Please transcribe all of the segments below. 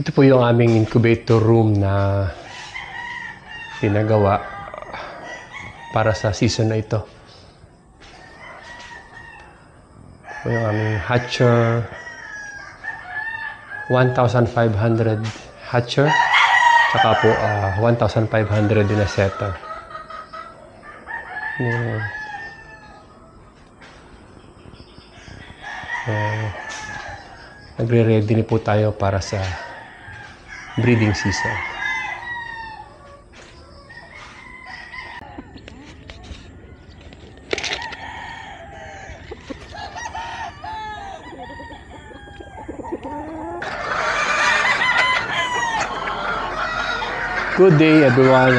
Ito po yung aming incubator room na pinagawa para sa season na ito. Ito po yung aming hatcher, 1,500 hatcher, tsaka po 1,500 din na setter. Nagre-ready na po tayo para sa breeding season. Good day everyone.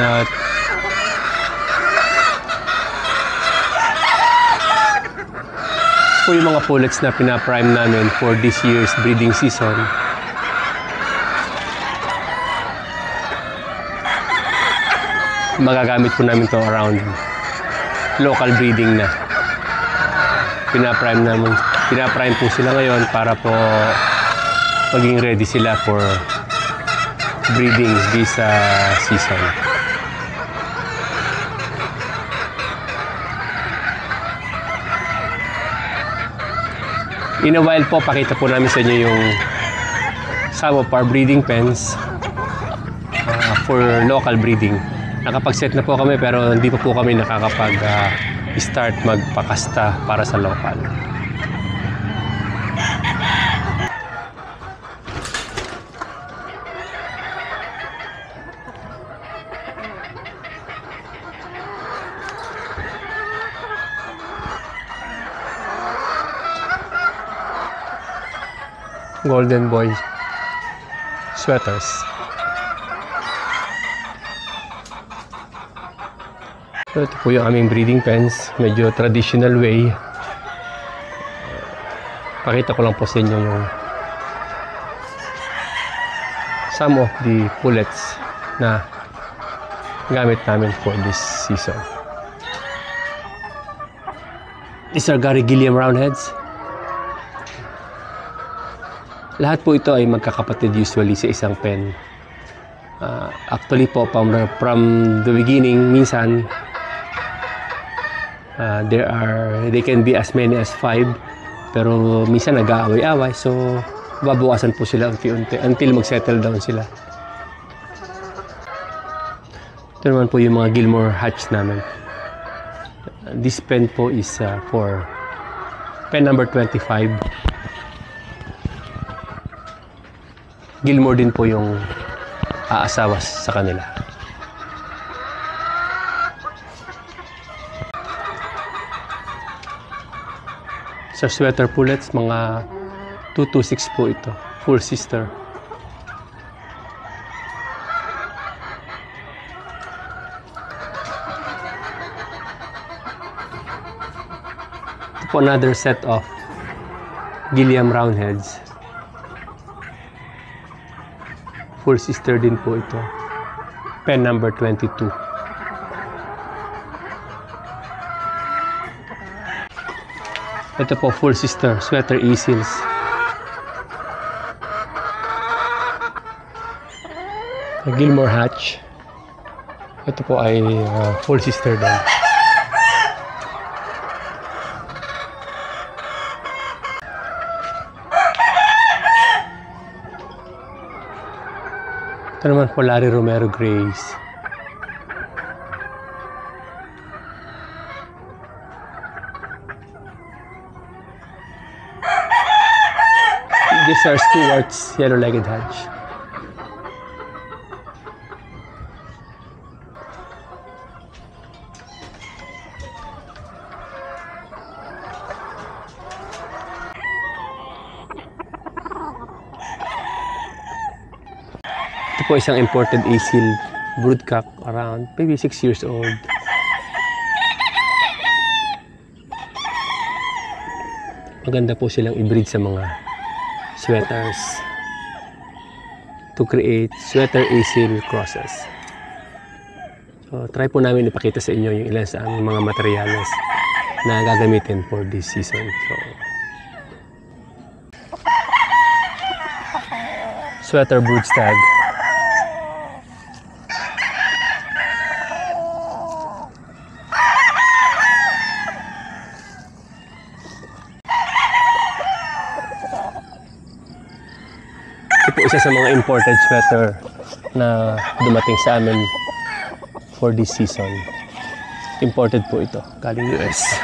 Po yung mga pullets na pina-prime namin for this year's breeding season. Magagamit po namin to around local breeding na. Pina-prime po sila ngayon para po maging ready sila for breeding this season. In a while po, pakita po namin sa inyo yung some of our breeding pens for local breeding. Nakapag-set na po kami pero hindi pa po kami nakakapag-start magpakasta para sa local. Golden Boy sweaters. So, ito po yung aming breeding pens. Medyo traditional way. Pakita ko lang po sa inyo yung some of the pullets na gamit namin for this season. These are Gary Gilliam Roundheads. Lahat po ito ay magkakapatid usually sa isang pen. Actually po, from the beginning, minsan they can be as many as 5, pero minsan nag-aaway-away, so babawasan po sila unti-unti until mag-settle down sila. Ito naman po yung mga Gilmore hatch namin. This pen po is for pen number 25. Gilmore din po yung aasawa sa kanila. Sa sweater pullets, mga 226 po ito. Full sister. Ito po another set of Gilliam Roundheads. Full sister din po ito. Pen number 22. Ito po full sister, sweater easels. Gilmore hatch. Ito po ay full sister din. Ito naman po Larry Romero Grays. These are Stewart's yellow-legged hatch. Ito po isang imported Asil broodcock around maybe 6 years old. Maganda po silang i-breed sa mga sweaters to create sweater Asil crosses. So, try po namin ipakita sa inyo yung ilan sa aming mga materyales na gagamitin for this So sweater brood stag. Ito po isa sa mga imported sweater na dumating sa amin for this season. Imported po ito, galing US.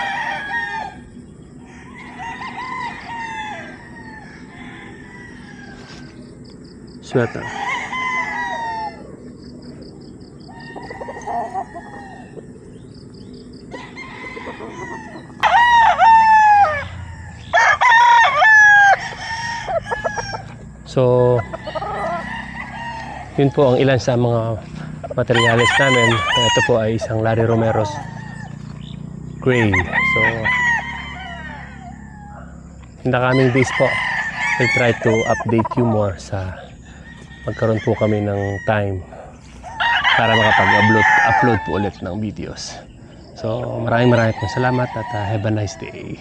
Sweater. So, yun po ang ilan sa mga materials namin. Ito po ay isang Larry Romero's gray. So, in the coming days po, I'll try to update you more sa magkaroon po kami ng time para makapag-upload po ulit ng videos. So, maraming po salamat at have a nice day.